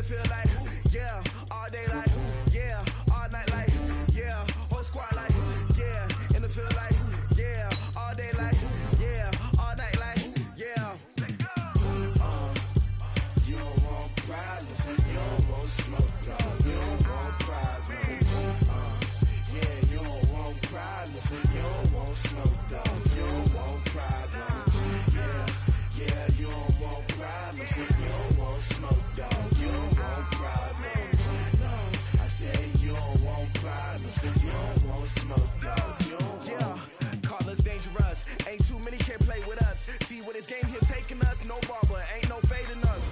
feel like, yeah, all day like, yeah, all night like, yeah, whole squad like, yeah, in the field like, yeah, all day like, yeah, all night like, yeah. You don't want problems, you don't want smoke, dog. You don't want problems, yeah, you don't want problems, you don't want smoke, dog. You don't want problems, yeah, you don't want problems, you don't want smoke, dog. You don't want problems, no, I said you don't want problems, you don't want smoke, dog. You don't want. Call us dangerous, ain't too many can play with us. See what this game here taking us, no barber, ain't no fading us.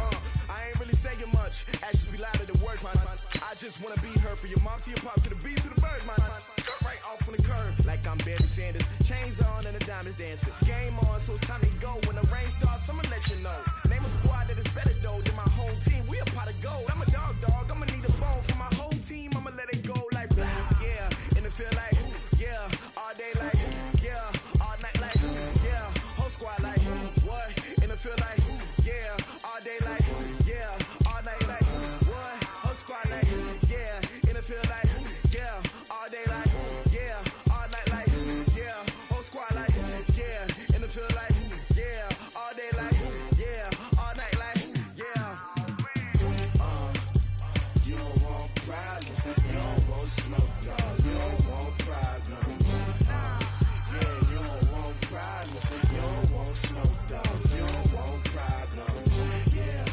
I ain't really saying much, actions be louder than words, man. I just wanna be heard from your mom to your pop to the beat to the birds, man. Cut right off on the curb, like I'm Barry Sanders. Chains on and the diamonds dancing. Game on, so it's time to go. When the rain starts, I'ma let you know. Name a squad that is better though than my home team. We a pot of gold. I'm a dog, I'ma need a bone for my whole team. I'ma let it go like, yeah, in the feel like, yeah, all day like, yeah, all night like, yeah, whole squad like, what? In the feel like, yeah, all day like, yeah, all night like, what? Whole squad like, yeah, in the feel like, yeah, all day like, yeah, all night like, yeah, whole squad like, yeah, in the feel like, yeah, all day like, yeah, all night like, yeah. You don't want problems, you don't want smoke, dog. You don't want problems, yeah, you don't want problems, you don't want smoke, dog. You don't want problems, yeah,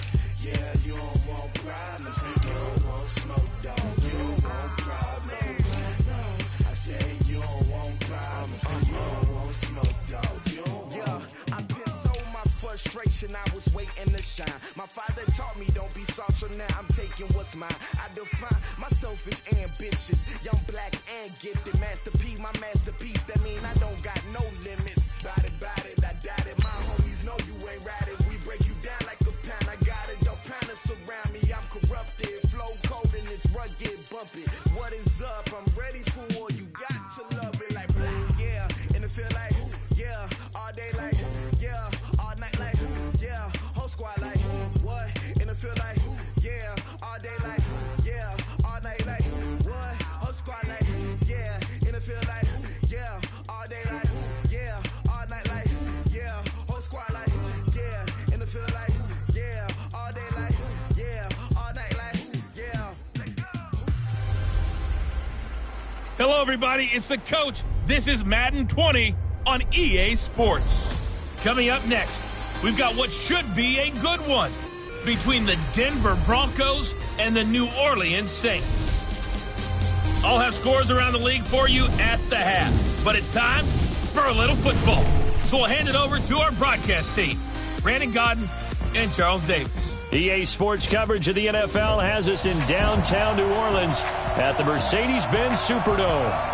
you don't want problems, you don't want smoke, dog. You don't want problems, no, I said you don't want problems, you don't want smoke, dog. You don't want. Yeah, I pissed so my frustration, I was waiting to shine. My father taught me don't be soft, so now I'm taking what's mine. I define myself as ambitious, young, black, and gifted. Master P, my masterpiece, that mean I don't got no limits. Bout it, I doubt it. My homies know you ain't ratted. We break you down like a pound. I got it, don't pound us around me. I'm corrupted, flow cold and it's rugged, bumpy. What is up? I'm ready for war. You got to love it like, yeah, in the feel like, yeah, all day like, yeah, all night like, yeah, whole squad like, what? In the feel like, yeah, all day like, yeah, all night like, what? Whole squad like, yeah, in the feel like, yeah, all day like, yeah, all night like, yeah, whole squad like, yeah, in the feel like, yeah, all day like, yeah, all night like, yeah. Hello, everybody. It's the coach. This is Madden 20 on EA Sports. Coming up next, we've got what should be a good one between the Denver Broncos and the New Orleans Saints. I'll have scores around the league for you at the half, but it's time for a little football. So we'll hand it over to our broadcast team, Brandon Godden and Charles Davis. EA Sports coverage of the NFL has us in downtown New Orleans at the Mercedes-Benz Superdome.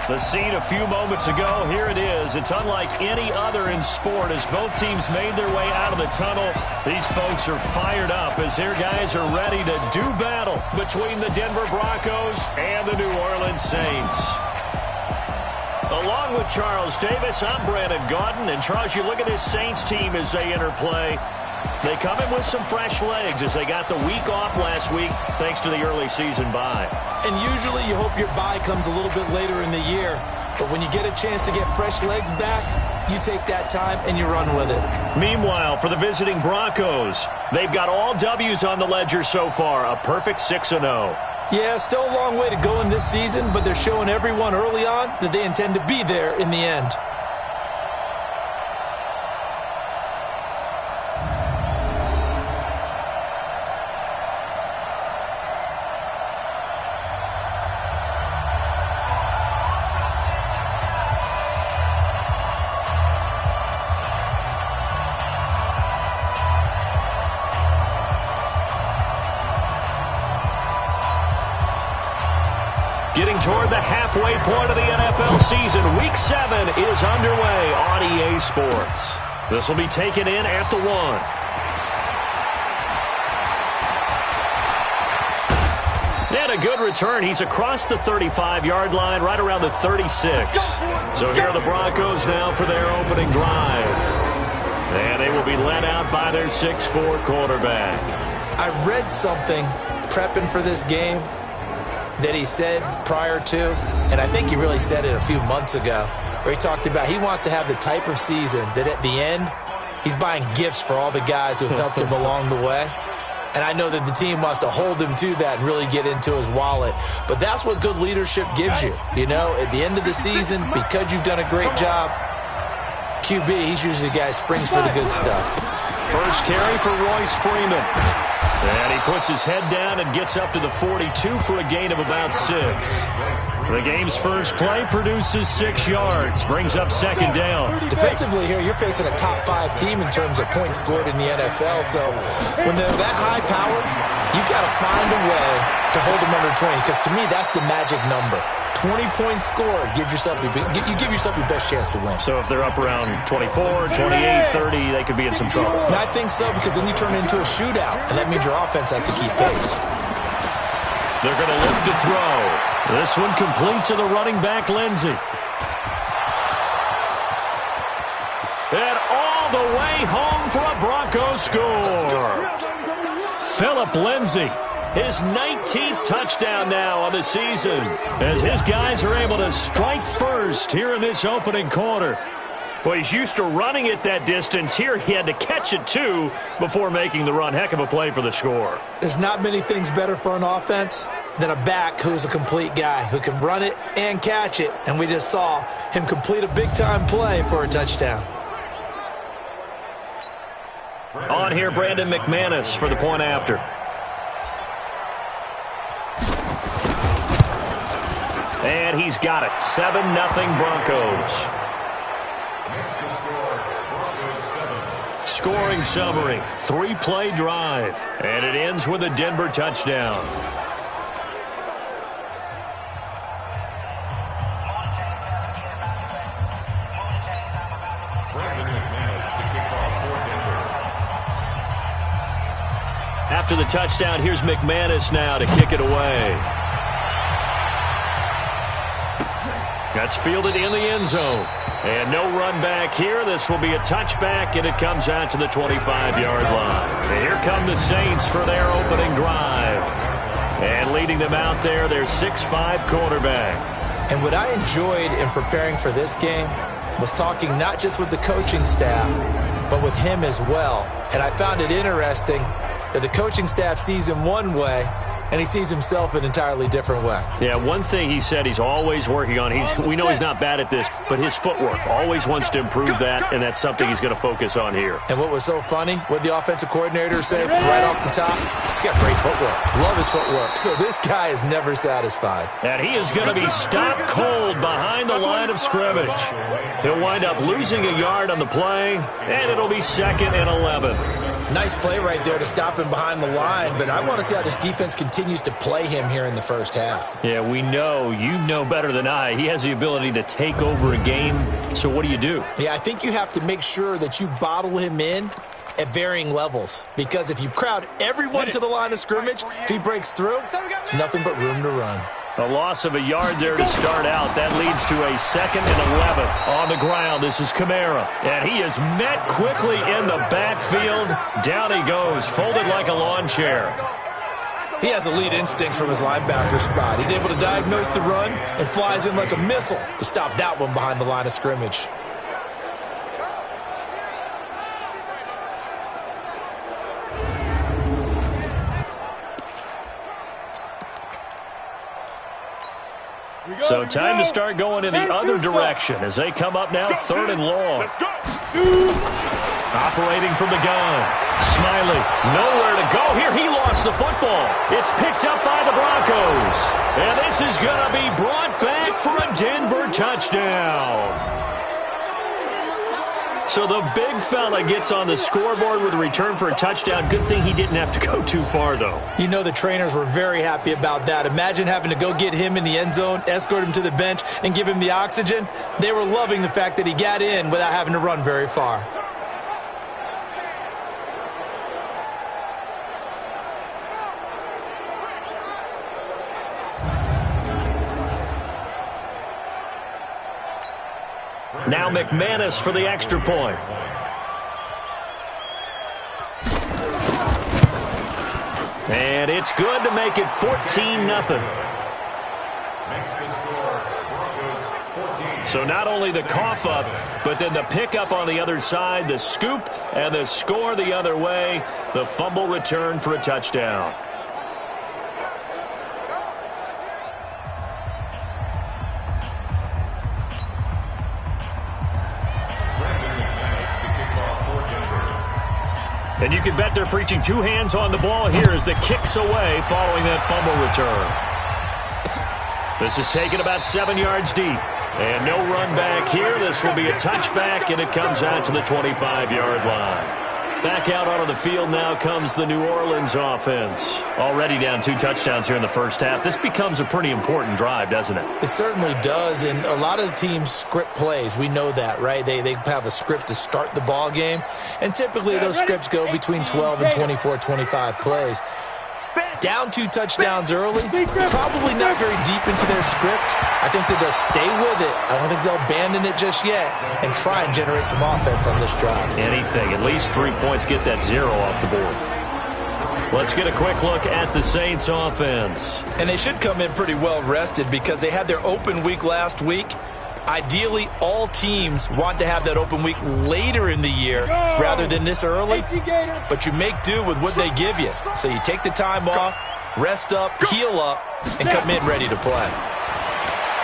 The scene a few moments ago, here it is. It's unlike any other in sport as both teams made their way out of the tunnel. These folks are fired up as their guys are ready to do battle between the Denver Broncos and the New Orleans Saints. Along with Charles Davis, I'm Brandon Godden. And Charles, you look at this Saints team as they enter play. They come in with some fresh legs as they got the week off last week thanks to the early season bye. And usually you hope your bye comes a little bit later in the year. But when you get a chance to get fresh legs back, you take that time and you run with it. Meanwhile, for the visiting Broncos, they've got all W's on the ledger so far, a perfect 6-0. Yeah, still a long way to go in this season, but they're showing everyone early on that they intend to be there in the end. Getting toward the halfway point of the NFL season, Week 7 is underway on EA Sports. This will be taken in at the 1. And a good return. He's across the 35-yard line, right around the 36. So here are the Broncos now for their opening drive. And they will be led out by their 6'4 quarterback. I read something prepping for this game that he said prior to, and I think he really said it a few months ago, where he talked about he wants to have the type of season that at the end, he's buying gifts for all the guys who helped him along the way. And I know that the team wants to hold him to that and really get into his wallet. But that's what good leadership gives you. You know, at the end of the season, because you've done a great job, QB, he's usually the guy who springs for the good stuff. First carry for Royce Freeman. And he puts his head down and gets up to the 42 for a gain of about 6. The game's first play produces 6 yards, brings up second down. Defensively here, you're facing a top 5 team in terms of points scored in the NFL. So when they're that high powered, you got to find a way to hold them under 20. Because to me, that's the magic number. 20 points scored, you give yourself your best chance to win. So if they're up around 24, 28, 30, they could be in some trouble. I think so, because then you turn it into a shootout, and that means your offense has to keep pace. They're going to look to throw. This one complete to the running back, Lindsey. And all the way home for a Broncos score. Phillip Lindsay. His 19th touchdown now on the season, as his guys are able to strike first here in this opening quarter. Well, he's used to running it that distance. Here he had to catch it, too, before making the run. Heck of a play for the score. There's not many things better for an offense than a back who's a complete guy, who can run it and catch it. And we just saw him complete a big-time play for a touchdown. On here, Brandon McManus for the point after. And he's got it. 7-0 Broncos. Scoring summary. 3-play drive. And it ends with a Denver touchdown. After the touchdown, here's McManus now to kick it away. That's fielded in the end zone. And no run back here. This will be a touchback, and it comes out to the 25-yard line. And here come the Saints for their opening drive. And leading them out there, their 6'5" quarterback. And what I enjoyed in preparing for this game was talking not just with the coaching staff, but with him as well. And I found it interesting that the coaching staff sees him one way, and he sees himself an entirely different way. Yeah, one thing he said he's always working on, we know he's not bad at this, but his footwork, always wants to improve that, and that's something he's going to focus on here. And what was so funny, what the offensive coordinator said right off the top, he's got great footwork. Love his footwork. So this guy is never satisfied. And he is going to be stopped cold behind the line of scrimmage. He'll wind up losing a yard on the play, and it'll be 2nd and 11. Nice play right there to stop him behind the line, but I want to see how this defense continues to play him here in the first half. Yeah, we know. You know better than I. He has the ability to take over a game, so what do you do? Yeah, I think you have to make sure that you bottle him in at varying levels, because if you crowd everyone to the line of scrimmage, if he breaks through, it's nothing but room to run. A loss of a yard there to start out. That leads to a 2nd and 11. On the ground, this is Kamara. And he is met quickly in the backfield. Down he goes, folded like a lawn chair. He has elite instincts from his linebacker spot. He's able to diagnose the run and flies in like a missile to stop that one behind the line of scrimmage. So time to start going in the other direction as they come up now 3rd and long. Operating from the gun. Smiley, nowhere to go. Here he lost the football. It's picked up by the Broncos. And this is going to be brought back for a Denver touchdown. So the big fella gets on the scoreboard with a return for a touchdown. Good thing he didn't have to go too far, though. You know the trainers were very happy about that. Imagine having to go get him in the end zone, escort him to the bench, and give him the oxygen. They were loving the fact that he got in without having to run very far. Now McManus for the extra point. And it's good to make it 14-0. So not only the cough up, but then the pickup on the other side, the scoop, and the score the other way, the fumble return for a touchdown. And you can bet they're preaching two hands on the ball here as the kick's away following that fumble return. This is taken about 7 yards deep. And no run back here. This will be a touchback, and it comes out to the 25-yard line. Back out onto the field now comes the New Orleans offense. Already down 2 touchdowns here in the first half. This becomes a pretty important drive, doesn't it? It certainly does, and a lot of the teams script plays. We know that, right? They have a script to start the ball game, and typically those scripts go between 12 and 24, 25 plays. Down 2 touchdowns early, probably not very deep into their script. I think that they'll stay with it. I don't think they'll abandon it just yet and try and generate some offense on this drive. Anything, at least 3 points, get that 0 off the board. Let's get a quick look at the Saints offense. And they should come in pretty well rested because they had their open week last week. Ideally, all teams want to have that open week later in the year rather than this early, but you make do with what they give you. So you take the time off, rest up, heal up, and come in ready to play.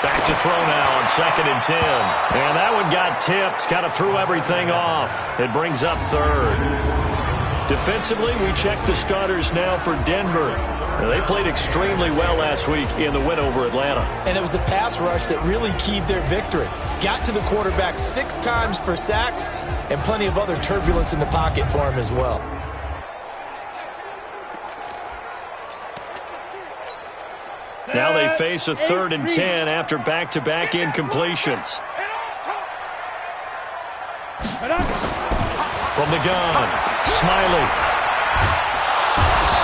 Back to throw now on 2nd and 10. And that one got tipped, kind of threw everything off. It brings up 3rd. Defensively, we check the starters now for Denver. They played extremely well last week in the win over Atlanta. And it was the pass rush that really keyed their victory. Got to the quarterback 6 times for sacks and plenty of other turbulence in the pocket for him as well. Now they face a 3rd and 10 after back-to-back incompletions. From the gun, Smiley.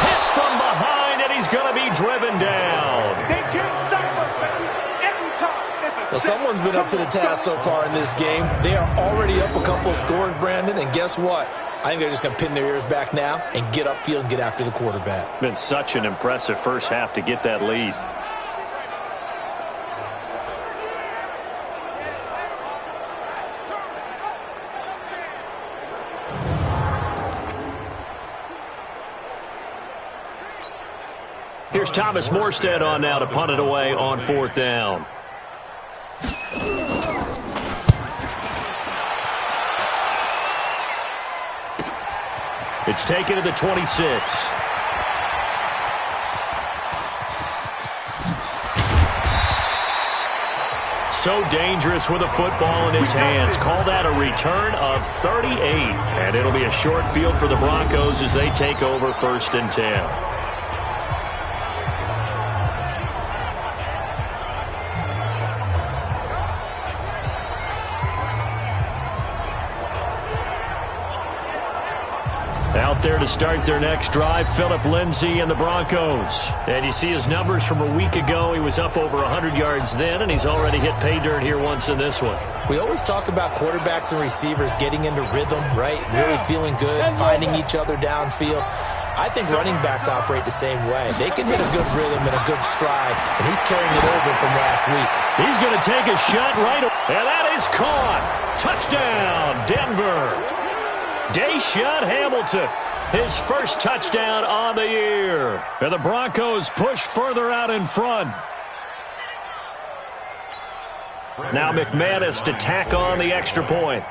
Hit from behind, and he's going to be driven down. They can't stop us, baby. Every time. Well, someone's been up to the task so far in this game. They are already up a couple of scores, Brandon, and guess what? I think they're just going to pin their ears back now and get upfield and get after the quarterback. Been such an impressive first half to get that lead. Here's Thomas Morstead on now to punt it away on 4th down. It's taken to the 26. So dangerous with a football in his hands. Call that a return of 38. And it'll be a short field for the Broncos as they take over 1st and 10. Out there to start their next drive, Phillip Lindsay and the Broncos. And you see his numbers from a week ago. He was up over 100 yards then, and he's already hit pay dirt here once in this one. We always talk about quarterbacks and receivers getting into rhythm, right? Really feeling good, finding each other downfield. I think running backs operate the same way. They can hit a good rhythm and a good stride, and he's carrying it over from last week. He's going to take a shot right, and that is caught. Touchdown, Denver. Deshaun Hamilton, his first touchdown on the year. And the Broncos push further out in front. Now McManus to tack on the extra point.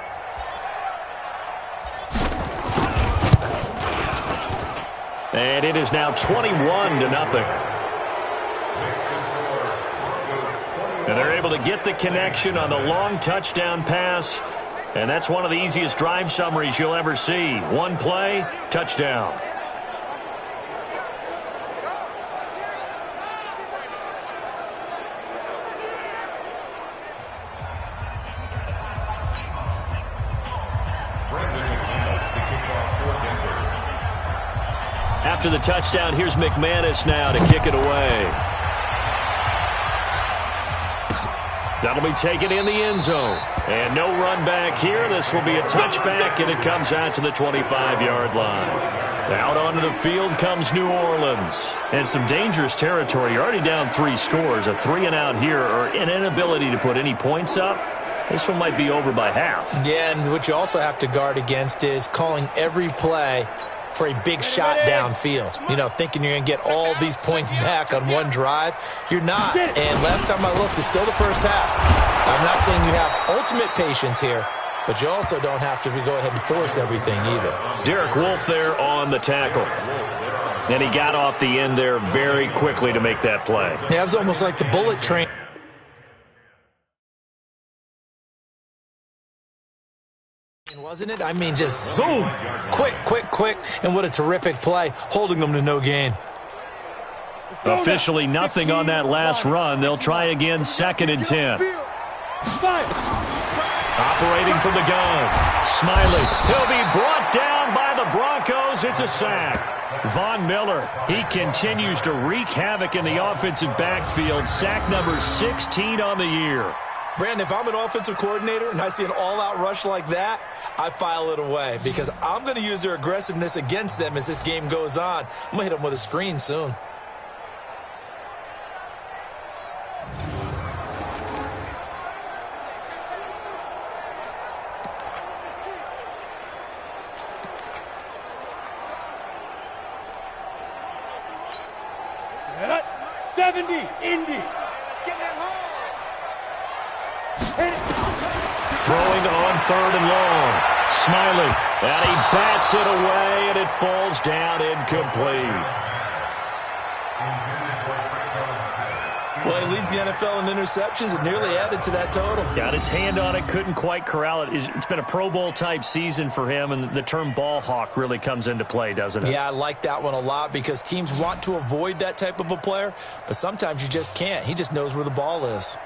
And it is now 21-0. And they're able to get the connection on the long touchdown pass. And that's one of the easiest drive summaries you'll ever see. One play, touchdown. After the touchdown, here's McManus now to kick it away. That'll be taken in the end zone. And no run back here. This will be a touchback, and it comes out to the 25-yard line. Out onto the field comes New Orleans. And some dangerous territory. You're already down 3 scores. A 3-and-out here, or an inability to put any points up. This one might be over by half. Yeah, and what you also have to guard against is calling every play for a big shot downfield. You know, thinking you're going to get all these points back on one drive. You're not. And last time I looked, it's still the first half. I'm not saying you have ultimate patience here, but you also don't have to go ahead and force everything either. Derek Wolfe there on the tackle. And he got off the end there very quickly to make that play. Yeah, it was almost like the bullet train. Wasn't it? I mean, just zoom. Quick, quick, quick. And what a terrific play, holding them to no gain. Officially nothing on that last run. They'll try again, 2nd and 10. Operating from the gun. Smiley. He'll be brought down by the Broncos. It's a sack. Von Miller, he continues to wreak havoc in the offensive backfield. Sack number 16 on the year. Brandon, if I'm an offensive coordinator and I see an all-out rush like that, I file it away because I'm going to use their aggressiveness against them as this game goes on. I'm going to hit them with a screen soon. Set. 70, Indy. Throwing on 3rd and long. Smiley. And he bats it away, and it falls down incomplete. Well, he leads the NFL in interceptions and nearly added to that total. Got his hand on it, couldn't quite corral it. It's been a Pro Bowl-type season for him, and the term ball hawk really comes into play, doesn't it? Yeah, I like that one a lot because teams want to avoid that type of a player, but sometimes you just can't. He just knows where the ball is.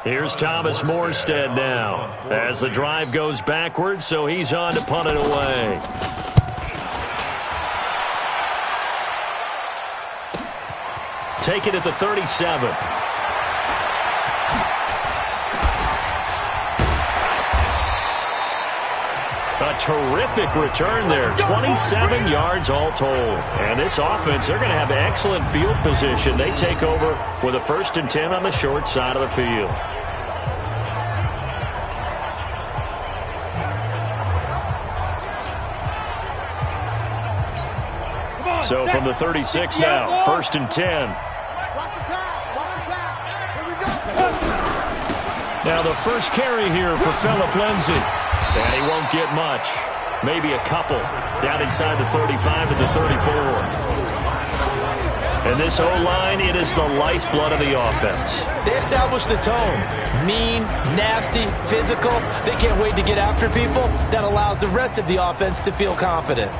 Here's Thomas Morstead now as the drive goes backwards, so he's on to punt it away. Take it at the 37. A terrific return there. 27 yards all told. And this offense, they're going to have excellent field position. They take over with a 1st and 10 on the short side of the field. So from the 36 now, 1st and 10. Now the first carry here for Phillip Lindsay. And he won't get much. Maybe a couple. Down inside the 35 and the 34. And this O-line, it is the lifeblood of the offense. They establish the tone. Mean, nasty, physical. They can't wait to get after people. That allows the rest of the offense to feel confident.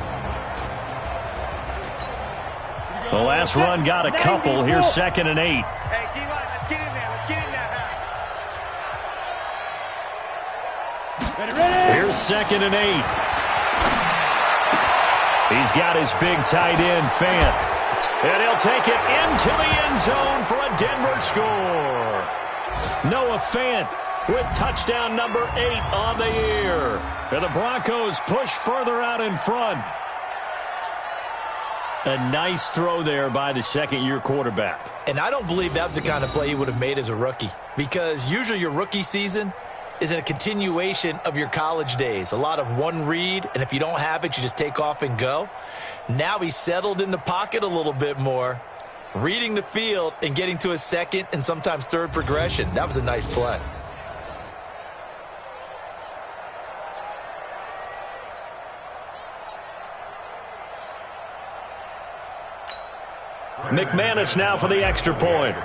The last run got a couple. Here's 2nd and 8. Hey, D-line, let's get in there. Let's get in there. Ready. Here's 2nd and 8. He's got his big tight end, Fant. And he'll take it into the end zone for a Denver score. Noah Fant with touchdown number 8 on the year. And the Broncos push further out in front. A nice throw there by the second-year quarterback. And I don't believe that was the kind of play he would have made as a rookie. Because usually your rookie season is in a continuation of your college days. A lot of one read, and if you don't have it, you just take off and go. Now he's settled in the pocket a little bit more, reading the field and getting to his 2nd and sometimes 3rd progression. That was a nice play. McManus now for the extra point.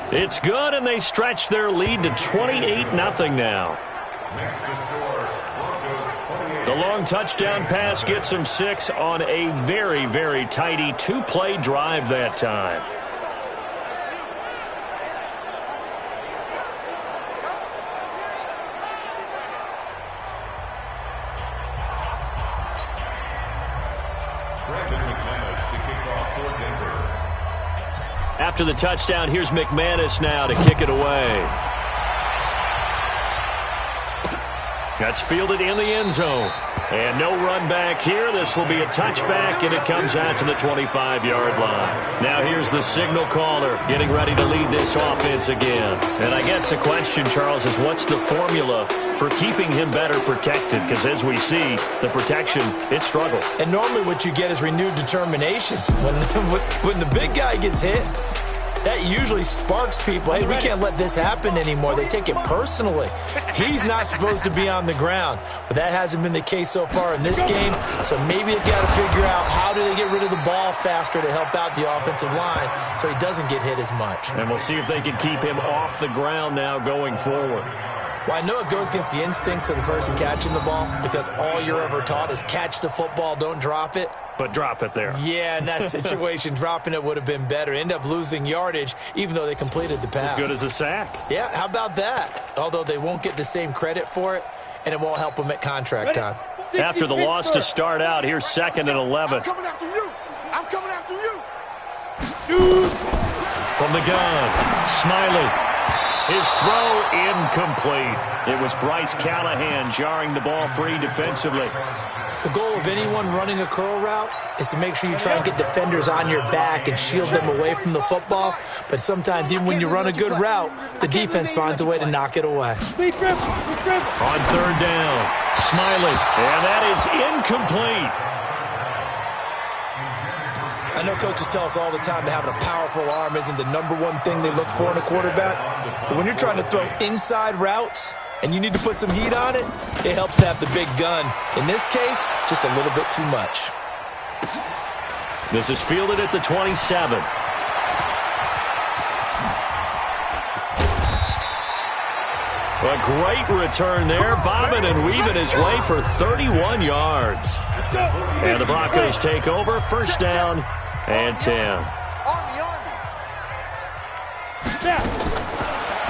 It's good, and they stretch their lead to 28-0 now. The long touchdown pass gets them 6 on a very, very tidy 2-play drive that time. After the touchdown, here's McManus now to kick it away. That's fielded in the end zone. And no run back here. This will be a touchback, and it comes out to the 25-yard line. Now here's the signal caller getting ready to lead this offense again. And I guess the question, Charles, is what's the formula for keeping him better protected? Because as we see, the protection, it struggled. And normally what you get is renewed determination. When the big guy gets hit, that usually sparks people. Hey, we can't let this happen anymore. They take it personally. He's not supposed to be on the ground, but that hasn't been the case so far in this game. So maybe they've got to figure out how do they get rid of the ball faster to help out the offensive line so he doesn't get hit as much. And we'll see if they can keep him off the ground now going forward. Well, I know it goes against the instincts of the person catching the ball because all you're ever taught is catch the football, don't drop it. But drop it there. Yeah, in that situation, dropping it would have been better. End up losing yardage, even though they completed the pass. As good as a sack. Yeah, how about that? Although they won't get the same credit for it, and it won't help them at contract time. After the loss to start out, here's 2nd and 11. I'm coming after you. I'm coming after you. Shoot. From the gun, Smiley. His throw incomplete. It was Bryce Callahan jarring the ball free defensively. The goal of anyone running a curl route is to make sure you try and get defenders on your back and shield them away from the football. But sometimes even when you run a good route, the defense finds a way to knock it away. On 3rd down, Smiley. And that is incomplete. I know coaches tell us all the time that having a powerful arm isn't the #1 thing they look for in a quarterback. But when you're trying to throw inside routes and you need to put some heat on it, it helps to have the big gun. In this case, just a little bit too much. This is fielded at the 27. A great return there, bobbing and weaving his way for 31 yards. And the Broncos take over, 1st down and 10.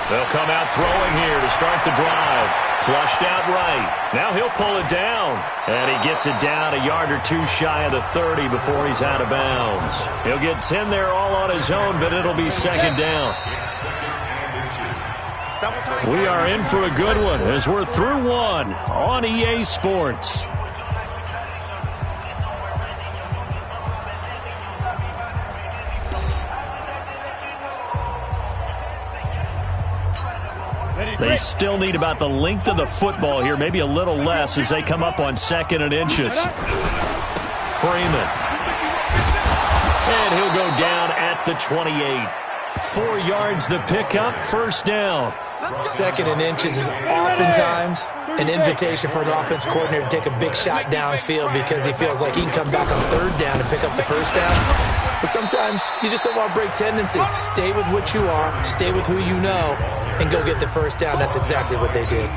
They'll come out throwing here to start the drive. Flushed out right. Now he'll pull it down. And he gets it down a yard or two shy of the 30 before he's out of bounds. He'll get 10 there all on his own, but it'll be 2nd down. We are in for a good one as we're through one on EA Sports. They still need about the length of the football here, maybe a little less as they come up on 2nd and inches. Freeman. And he'll go down at the 28. 4 yards the pickup, 1st down. 2nd and inches is oftentimes an invitation for an offense coordinator to take a big shot downfield because he feels like he can come back on 3rd down and pick up the 1st down. But sometimes you just don't want to break tendency. Stay with what you are, stay with who you know, and go get the 1st down. That's exactly what they did.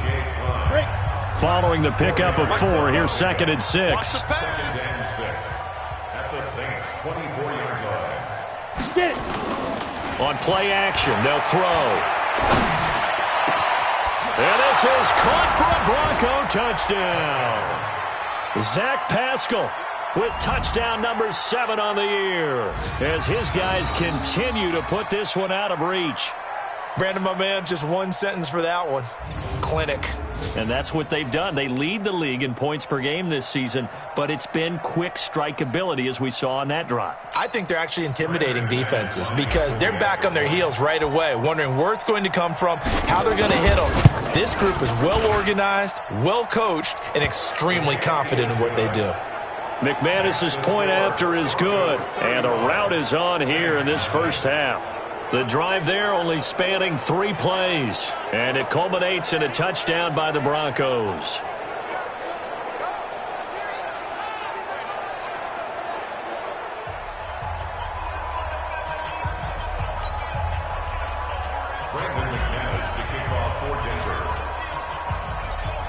Following the pickup of 4, here's 2nd and 6. At the Saints' 24-yard line. Get it. On play action, they'll throw. And this is caught for a Bronco touchdown. Zach Pascal with touchdown number 7 on the year as his guys continue to put this one out of reach. Brandon, my man, just one sentence for that one. Clinic. And that's what they've done. They lead the league in points per game this season, but it's been quick strike ability as we saw on that drive. I think they're actually intimidating defenses because they're back on their heels right away, wondering where it's going to come from, how they're going to hit them. This group is well organized, well coached, and extremely confident in what they do. McManus's point after is good, and a rout is on here in this 1st half. The drive there only spanning 3 plays, and it culminates in a touchdown by the Broncos.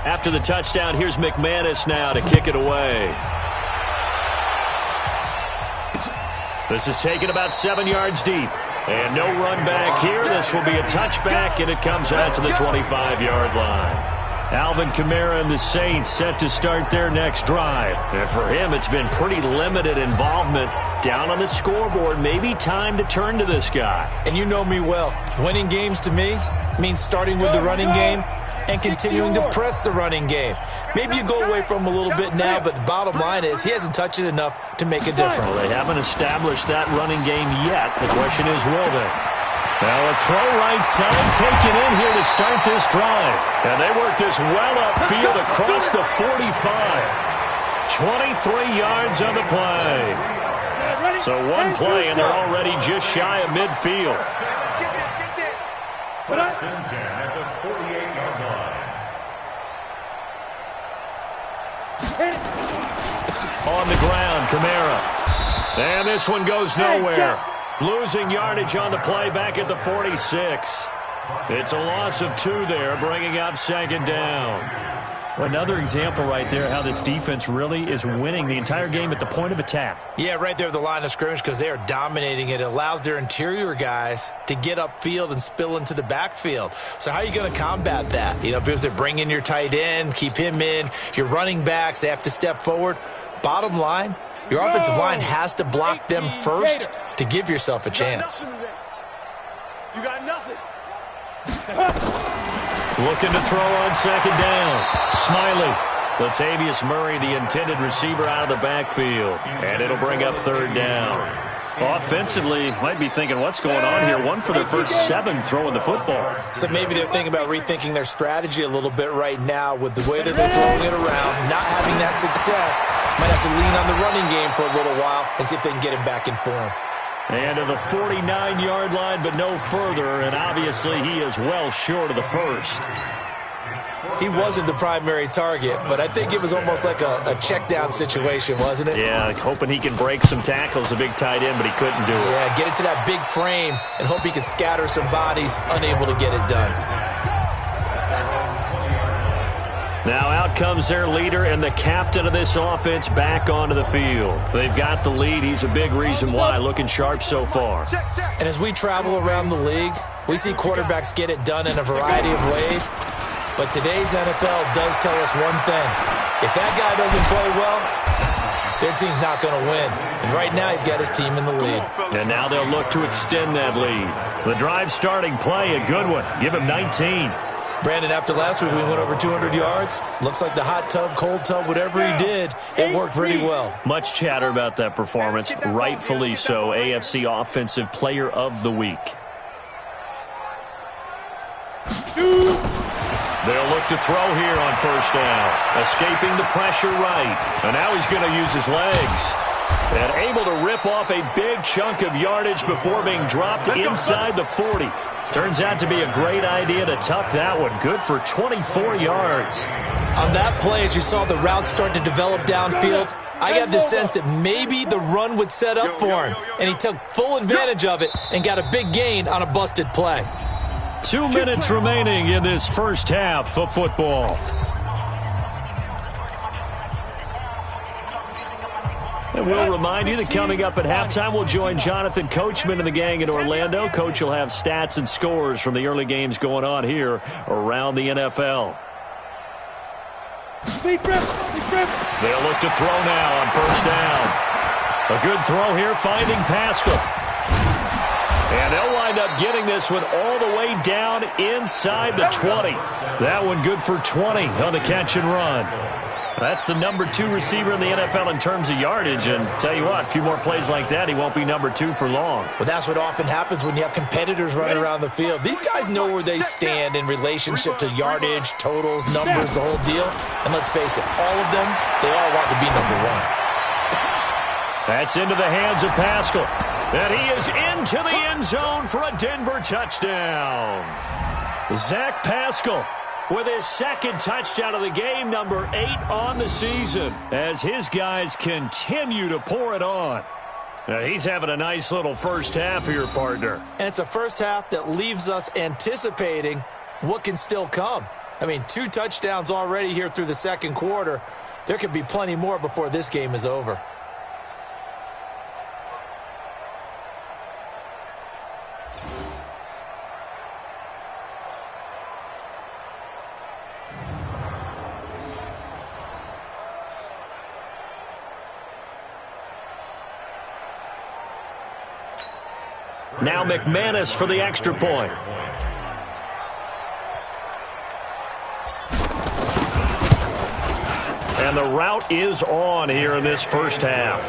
After the touchdown, here's McManus now to kick it away. This is taken about 7 yards deep. And no run back here. This will be a touchback, and it comes out to the 25-yard line. Alvin Kamara and the Saints set to start their next drive. And for him, it's been pretty limited involvement. Down on the scoreboard, maybe time to turn to this guy. And you know me well. Winning games to me means starting with the running game and continuing to press the running game. Maybe you go away from him a little bit now, but the bottom line is he hasn't touched it enough to make a difference. Well, they haven't established that running game yet. The question is, will they? Now a throw right side taken in here to start this drive. And they work this well upfield across the 45. 23 yards on the play. So one play, and they're already just shy of midfield. First and 10 at the 48-yard line. On the ground, Kamara. And this one goes nowhere. Losing yardage on the play back at the 46. It's a loss of 2 there, bringing up second down. Another example right there how this defense really is winning the entire game at the point of attack. Yeah, right there at the line of scrimmage because they are dominating it. It allows their interior guys to get upfield and spill into the backfield. So how are you going to combat that? You know, because they bring in your tight end, keep him in. Your running backs, they have to step forward. Bottom line, your offensive line has to block them first to give yourself a chance. You got nothing. Looking to throw on second down. Smiley. Latavius Murray, the intended receiver, out of the backfield. And it'll bring up third down. Offensively, might be thinking, what's going on here? One for their first 7 throwing the football. So maybe they're thinking about rethinking their strategy a little bit right now with the way that they're throwing it around, not having that success. Might have to lean on the running game for a little while and see if they can get him back in form. And to the 49-yard line, but no further, and obviously he is well short of the first. He wasn't the primary target, but I think it was almost like a check-down situation, wasn't it? Yeah, hoping he can break some tackles, a big tight end, but he couldn't do it. Yeah, get it to that big frame and hope he can scatter some bodies, unable to get it done. Now out comes their leader and the captain of this offense back onto the field. They've got the lead. He's a big reason why, looking sharp so far. And as we travel around the league, we see quarterbacks get it done in a variety of ways. But today's NFL does tell us one thing. If that guy doesn't play well, their team's not going to win. And right now he's got his team in the lead. And now they'll look to extend that lead. The drive starting play, a good one. Give him 19. Brandon, after last week we went over 200 yards. Looks like the hot tub, cold tub, whatever he did, it worked pretty well. Much chatter about that performance. Rightfully so. AFC Offensive Player of the Week. They'll look to throw here on first down. Escaping the pressure right. And now he's going to use his legs. And able to rip off a big chunk of yardage before being dropped inside the 40. Turns out to be a great idea to tuck that one. Good for 24 yards. On that play, as you saw the route start to develop downfield, I got the sense that maybe the run would set up for him. And he took full advantage of it and got a big gain on a busted play. 2 minutes remaining in this first half of football. And we'll remind you that coming up at halftime, we'll join Jonathan Coachman and the gang in Orlando. Coach will have stats and scores from the early games going on here around the NFL. They'll look to throw now on first down. A good throw here, finding Pascal. And they'll wind up getting this one all the way down inside the 20. That one good for 20 on the catch and run. That's the number 2 receiver in the NFL in terms of yardage. And tell you what, a few more plays like that, he won't be number 2 for long. Well, that's what often happens when you have competitors running around the field. These guys know where they stand in relationship to yardage, totals, numbers, the whole deal. And let's face it, all of them, they all want to be number 1. That's into the hands of Pascal. And he is into the end zone for a Denver touchdown. Zach Pascal with his second touchdown of the game, number 8 on the season, as his guys continue to pour it on. Now, he's having a nice little first half here, partner. And it's a first half that leaves us anticipating what can still come. I mean, 2 touchdowns already here through the second quarter. There could be plenty more before this game is over. Now McManus for the extra point. And the route is on here in this first half.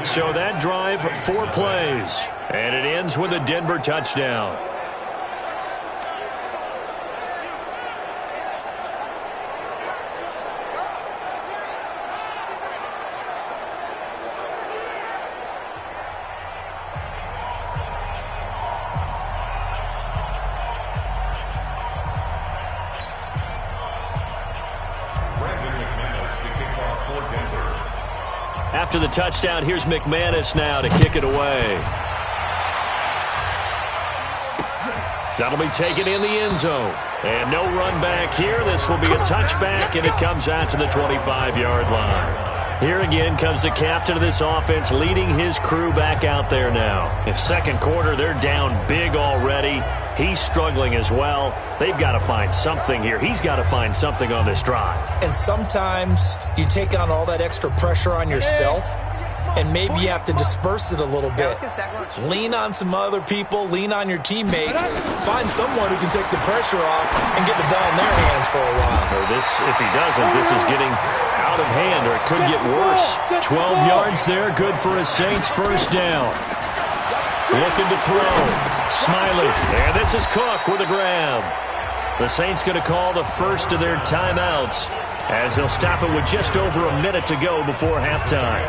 So that drive, 4 plays. And it ends with a Denver touchdown. After the touchdown, here's McManus now to kick it away. That'll be taken in the end zone. And no run back here. This will be a touchback, and it comes out to the 25-yard line. Here again comes the captain of this offense leading his crew back out there now. In second quarter, they're down big already. He's struggling as well. They've got to find something here. He's got to find something on this drive. And sometimes you take on all that extra pressure on yourself, and maybe you have to disperse it a little bit. Lean on some other people, lean on your teammates, find someone who can take the pressure off and get the ball in their hands for a while. Or this, if he doesn't, this is getting out of hand, or it could get worse. 12 yards there, good for a Saints first down. Looking to throw. Smiley. And this is Cook with a grab. The Saints going to call the first of their timeouts as they'll stop it with just over a minute to go before halftime.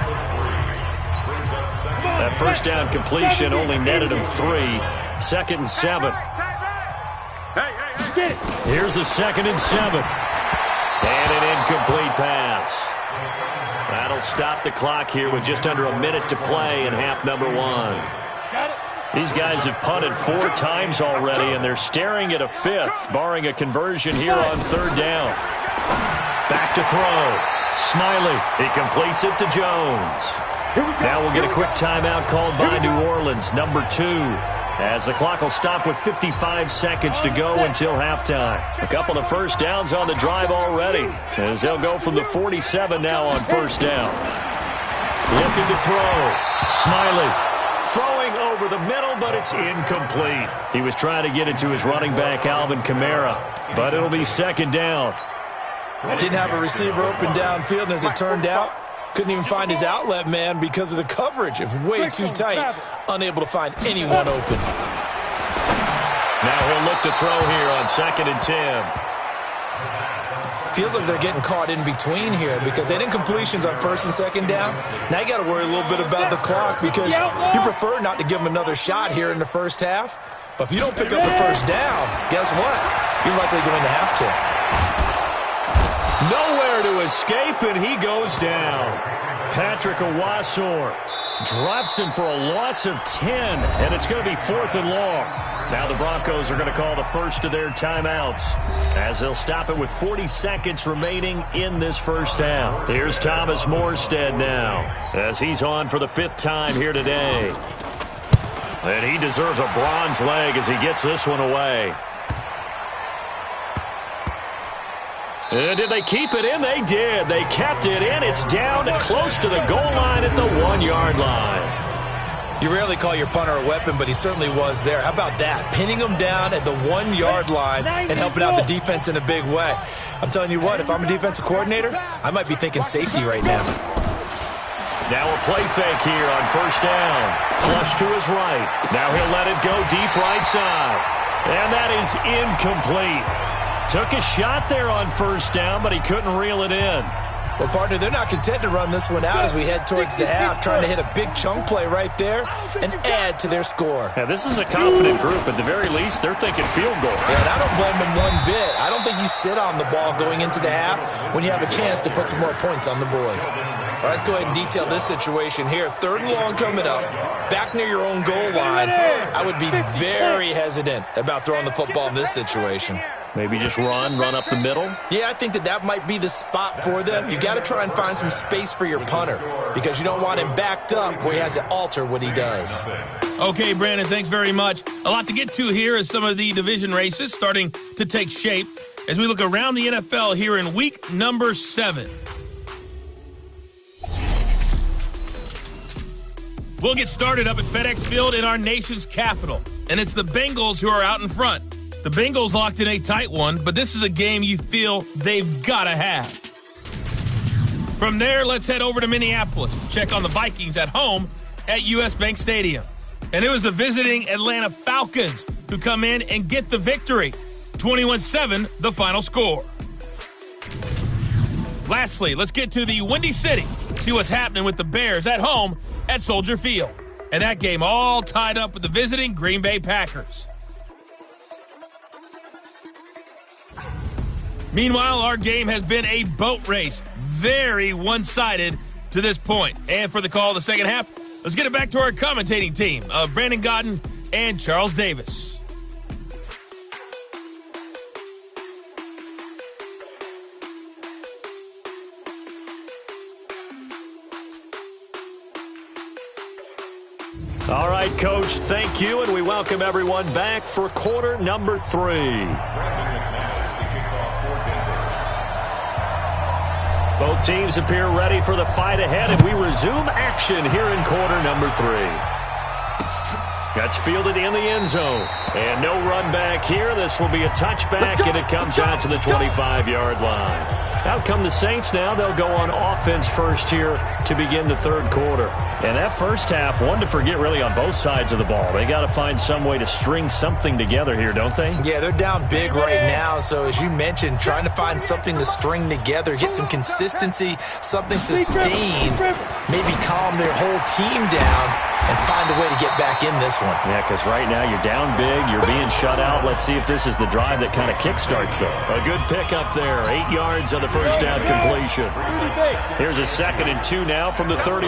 That first down completion only netted him 3. 2nd and 7. Here's a 2nd and 7. And an incomplete pass. That'll stop the clock here with just under a minute to play in half number 1. These guys have punted 4 times already, and they're staring at a 5th, barring a conversion here on 3rd down. Back to throw. Smiley. He completes it to Jones. Now we'll get a quick timeout called by New Orleans, number 2, as the clock will stop with 55 seconds to go until halftime. A couple of first downs on the drive already, as they'll go from the 47 now on first down. Looking to throw. Smiley. Throwing over the middle, but it's incomplete. He was trying to get it to his running back, Alvin Kamara, but it'll be 2nd down. Didn't have a receiver open downfield, and as it turned out, couldn't even find his outlet man because of the coverage. It was way too tight, unable to find anyone open. Now he'll look to throw here on 2nd and 10. Feels like they're getting caught in between here because they had incompletions on 1st and 2nd down. Now you got to worry a little bit about the clock because you prefer not to give them another shot here in the first half. But if you don't pick up the first down, guess what? You're likely going to have to. Nowhere to escape, and he goes down. Patrick Owasor drops him for a loss of 10, and it's going to be 4th and long. Now the Broncos are going to call the first of their timeouts as they'll stop it with 40 seconds remaining in this first half. Here's Thomas Morstead now as he's on for the 5th time here today. And he deserves a bronze leg as he gets this one away. And did they keep it in? They did. They kept it in. It's down close to the goal line at the 1-yard line. You rarely call your punter a weapon, but he certainly was there. How about that? Pinning him down at the 1-yard line and helping out the defense in a big way. I'm telling you what, if I'm a defensive coordinator, I might be thinking safety right now. Now a play fake here on first down. Flush to his right. Now he'll let it go deep right side. And that is incomplete. Took a shot there on first down, but he couldn't reel it in. Well, partner, they're not content to run this one out as we head towards the half, trying to hit a big chunk play right there and add to their score. Yeah, this is a confident group. At the very least, they're thinking field goal. Yeah, and I don't blame them one bit. I don't think you sit on the ball going into the half when you have a chance to put some more points on the board. All right, let's go ahead and detail this situation here. 3rd and long coming up, back near your own goal line. I would be very hesitant about throwing the football in this situation. Maybe just run up the middle? Yeah, I think that might be the spot for them. You got to try and find some space for your punter because you don't want him backed up where he has to alter what he does. Okay, Brandon, thanks very much. A lot to get to here as some of the division races starting to take shape as we look around the NFL here in week number 7. We'll get started up at FedEx Field in our nation's capital, and it's the Bengals who are out in front. The Bengals locked in a tight one, but this is a game you feel they've got to have. From there, let's head over to Minneapolis to check on the Vikings at home at US Bank Stadium. And it was the visiting Atlanta Falcons who come in and get the victory. 21-7, the final score. Lastly, let's get to the Windy City, see what's happening with the Bears at home at Soldier Field. And that game all tied up with the visiting Green Bay Packers. Meanwhile, our game has been a boat race, very one-sided to this point. And for the call of the second half, let's get it back to our commentating team of Brandon Godden and Charles Davis. All right, Coach, thank you, and we welcome everyone back for quarter number 3. Both teams appear ready for the fight ahead, and we resume action here in quarter number 3. That's fielded in the end zone. And no run back here. This will be a touchback, and it comes out to the 25-yard line. Out come the Saints now. They'll go on offense first here to begin the third quarter. And that first half, one to forget really on both sides of the ball. They got to find some way to string something together here, don't they? Yeah, they're down big right now. So as you mentioned, trying to find something to string together, get some consistency, something sustained, maybe calm their whole team down and find a way to get back in this one. Yeah, because right now you're down big, you're being shut out. Let's see if this is the drive that kind of kickstarts them. A good pickup there, 8 yards on the first down completion. Here's a 2nd and 2 now from the 33.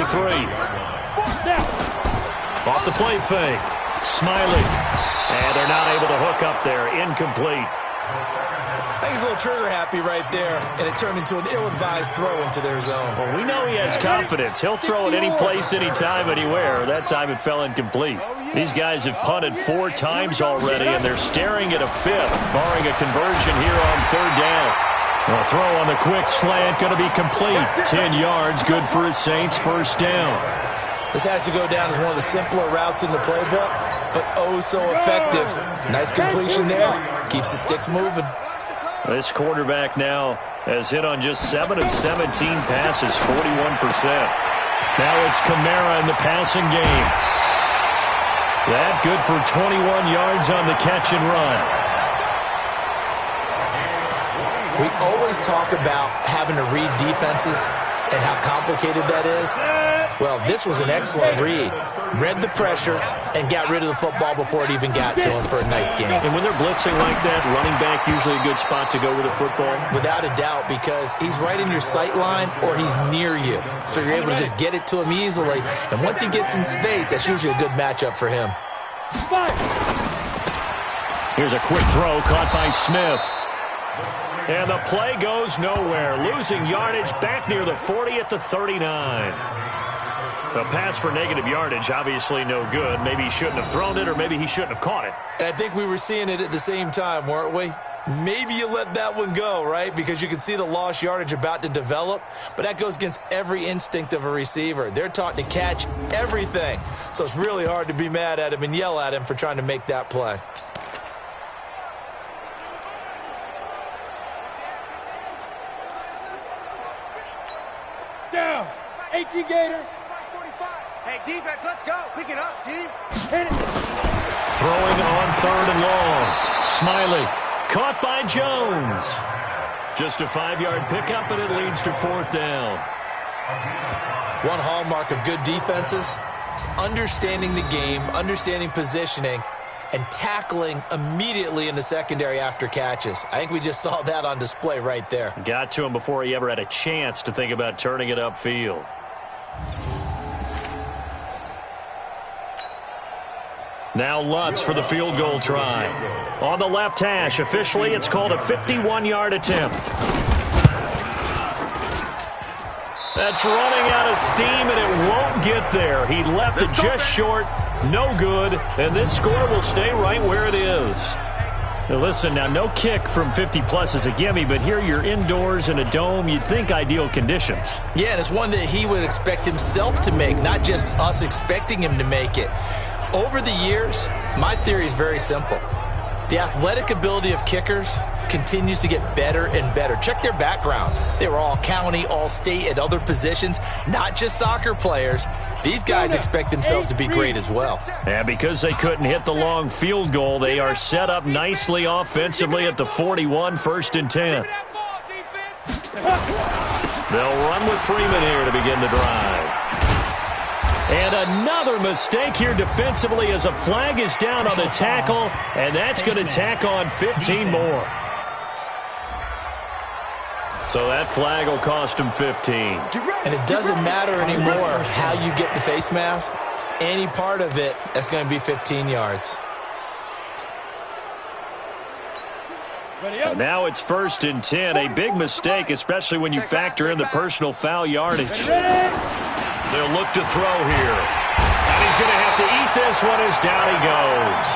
Off the play fake. Smiley. And they're not able to hook up there. Incomplete. I think he's a little trigger happy right there, and it turned into an ill-advised throw into their zone. Well, we know he has confidence. He'll throw it any place, anytime, anywhere. That time it fell incomplete. These guys have punted 4 times already, and they're staring at a 5th, barring a conversion here on 3rd down. A throw on the quick slant, going to be complete. 10 yards, good for his Saints, first down. This has to go down as one of the simpler routes in the playbook, but oh so effective. Nice completion there. Keeps the sticks moving. This quarterback now has hit on just 7 of 17 passes, 41%. Now it's Kamara in the passing game. That good for 21 yards on the catch and run. We always talk about having to read defenses and how complicated that is. Well, this was an excellent read. Read the pressure and got rid of the football before it even got to him for a nice game. And when they're blitzing like that, running back usually a good spot to go with the football? Without a doubt, because he's right in your sight line or he's near you. So you're able to just get it to him easily. And once he gets in space, that's usually a good matchup for him. Here's a quick throw caught by Smith. And the play goes nowhere. Losing yardage back near the 40 at the 39. A pass for negative yardage, obviously no good. Maybe he shouldn't have thrown it, or maybe he shouldn't have caught it. And I think we were seeing it at the same time, weren't we? Maybe you let that one go, right? Because you can see the lost yardage about to develop. But that goes against every instinct of a receiver. They're taught to catch everything. So it's really hard to be mad at him and yell at him for trying to make that play. Down. 18 Gator. Hey, defense, let's go. Pick it up, D. Hit it. Throwing on 3rd and long. Smiley caught by Jones. Just a 5-yard pickup, and it leads to 4th down. One hallmark of good defenses is understanding the game, understanding positioning, and tackling immediately in the secondary after catches. I think we just saw that on display right there. Got to him before he ever had a chance to think about turning it upfield. Now Lutz for the field goal try. On the left hash, officially it's called a 51-yard attempt. That's running out of steam, and it won't get there. He left it just short, no good, and this score will stay right where it is. Now listen, now no kick from 50-plus is a gimme, but here you're indoors in a dome. You'd think ideal conditions. Yeah, and it's one that he would expect himself to make, not just us expecting him to make it. Over the years, my theory is very simple. The athletic ability of kickers continues to get better and better. Check their backgrounds. They were all county, all state, at other positions, not just soccer players. These guys expect themselves to be great as well. And because they couldn't hit the long field goal, they are set up nicely offensively at the 41, 1st and 10. They'll run with Freeman here to begin the drive. And another mistake here defensively as a flag is down on the tackle, and that's going to tack on 15 more. So that flag will cost him 15. And it doesn't matter anymore how you get the face mask. Any part of it, that's going to be 15 yards. And now it's 1st and 10. A big mistake, especially when you factor in the personal foul yardage. They'll look to throw here. And he's going to have to eat this one as down he goes.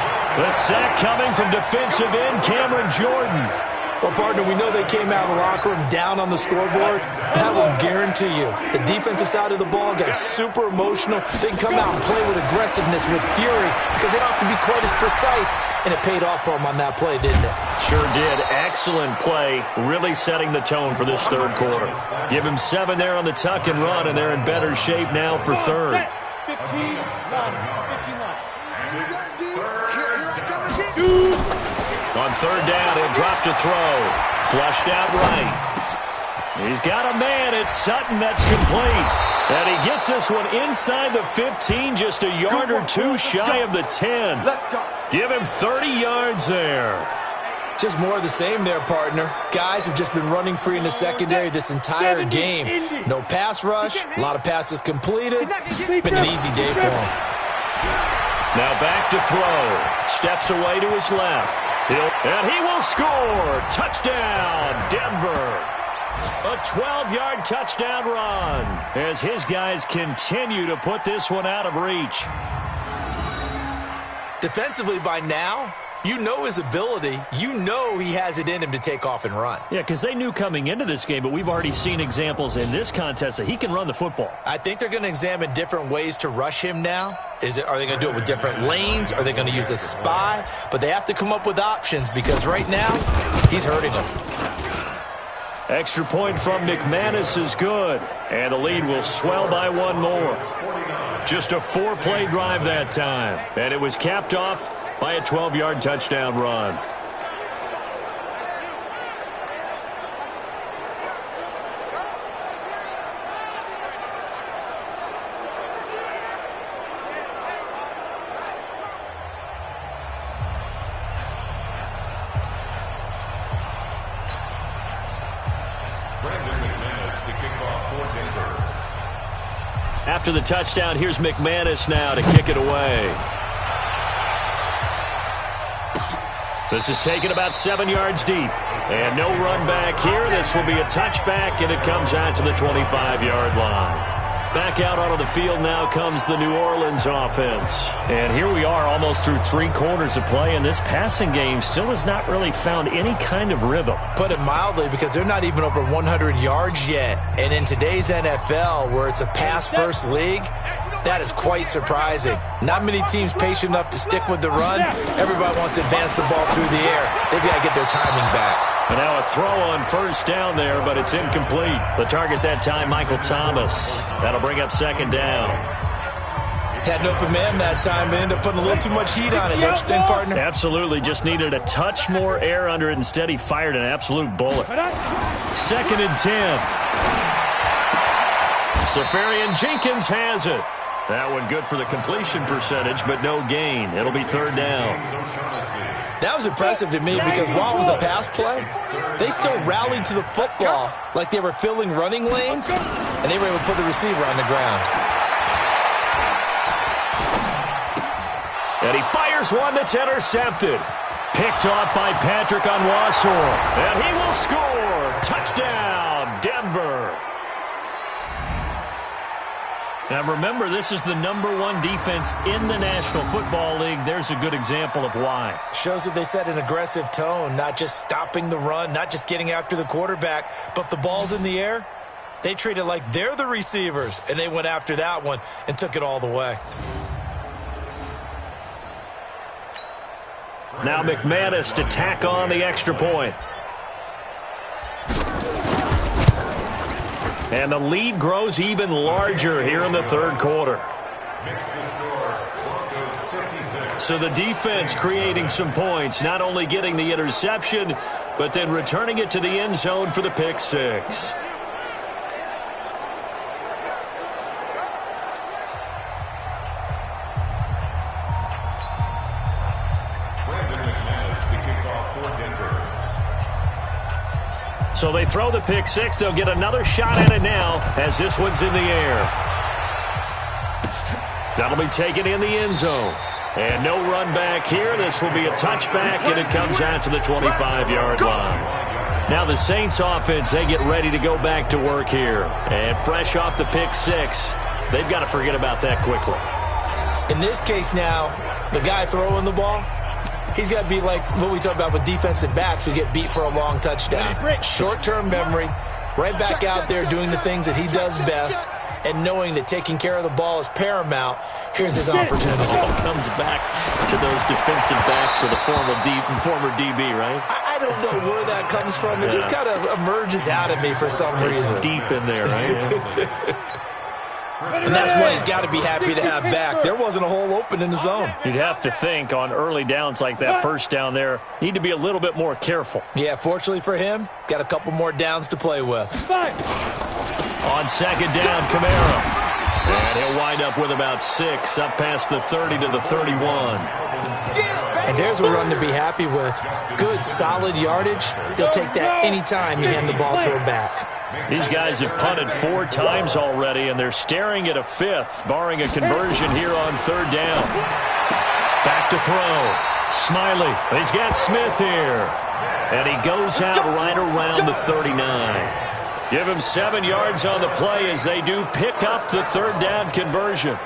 The sack coming from defensive end Cameron Jordan. Well, partner, we know they came out of the locker room down on the scoreboard. That will guarantee you the defensive side of the ball got super emotional. They can come out and play with aggressiveness, with fury, because they don't have to be quite as precise. And it paid off for them on that play, didn't it? Sure did. Excellent play, really setting the tone for this third quarter. Give him 7 there on the tuck and run, and they're in better shape now for third. 15-1. On third down, he'll drop to throw. Flushed out right. He's got a man. It's Sutton. That's complete. And he gets this one inside the 15, just a yard or two shy of the 10. Give him 30 yards there. Just more of the same there, partner. Guys have just been running free in the secondary this entire game. No pass rush, a lot of passes completed. Been an easy day for him. Now back to throw. Steps away to his left. And he will score. Touchdown, Denver. A 12-yard touchdown run as his guys continue to put this one out of reach. Defensively by now, you know his ability. You know he has it in him to take off and run. Yeah, because they knew coming into this game, but we've already seen examples in this contest that he can run the football. I think they're going to examine different ways to rush him now. Are they going to do it with different lanes? Are they going to use a spy? But they have to come up with options because right now, he's hurting them. Extra point from McManus is good. And the lead will swell by 1 more. Just a 4-play drive that time. And it was capped off by a 12-yard touchdown run. After the touchdown, here's McManus now to kick it away. This is taken about 7 yards deep. And no run back here. This will be a touchback, and it comes out to the 25-yard line. Back out onto the field now comes the New Orleans offense. And here we are almost through 3 quarters of play, and this passing game still has not really found any kind of rhythm. Put it mildly, because they're not even over 100 yards yet. And in today's NFL, where it's a pass-first league, that is quite surprising. Not many teams patient enough to stick with the run. Everybody wants to advance the ball through the air. They've got to get their timing back. And now a throw on first down there, but it's incomplete. The target that time, Michael Thomas. That'll bring up second down. Had an open man that time, but ended up putting a little too much heat on it, don't you think, partner? Absolutely. Just needed a touch more air under it. Instead, he fired an absolute bullet. Second and 10. Safarian Jenkins has it. That one good for the completion percentage, but no gain. It'll be third down. That was impressive to me because while it was a pass play, they still rallied to the football like they were filling running lanes, and they were able to put the receiver on the ground. And he fires one that's intercepted. Picked off by Patrick Onwuasor. And he will score. Touchdown, Denver. Now remember, this is the #1 defense in the National Football League. There's a good example of why. Shows that they set an aggressive tone, not just stopping the run, not just getting after the quarterback, but if the ball's in the air, they treat it like they're the receivers, and they went after that one and took it all the way. Now McManus to tack on the extra point. And the lead grows even larger here in the third quarter. So the defense creating some points, not only getting the interception, but then returning it to the end zone for the pick six. So they throw the pick six. They'll get another shot at it now as this one's in the air. That'll be taken in the end zone. And no run back here. This will be a touchback, and it comes out to the 25-yard line. Now the Saints offense, they get ready to go back to work here. And fresh off the pick six, they've got to forget about that quickly. In this case now, the guy throwing the ball, he's got to be like what we talk about with defensive backs who get beat for a long touchdown. Short-term memory, right back out there doing the things that he does best, and knowing that taking care of the ball is paramount. Here's his opportunity. All comes back to those defensive backs for the former DB, right? I don't know where that comes from. It just kind of emerges out of me for some reason. It's deep in there, right? And that's what he's got to be happy to have back. There wasn't a hole open in the zone. You'd have to think on early downs like that first down there, need to be a little bit more careful. Yeah, fortunately for him, got a couple more downs to play with. On second down, Kamara. And he'll wind up with about 6, up past the 30 to the 31. And there's a run to be happy with. Good, solid yardage. He'll take that anytime you hand the ball to a back. These guys have punted 4 times already, and they're staring at a 5th, barring a conversion here on third down. Back to throw. Smiley. He's got Smith here. And he goes out right around the 39. Give him 7 yards on the play as they do pick up the third down conversion.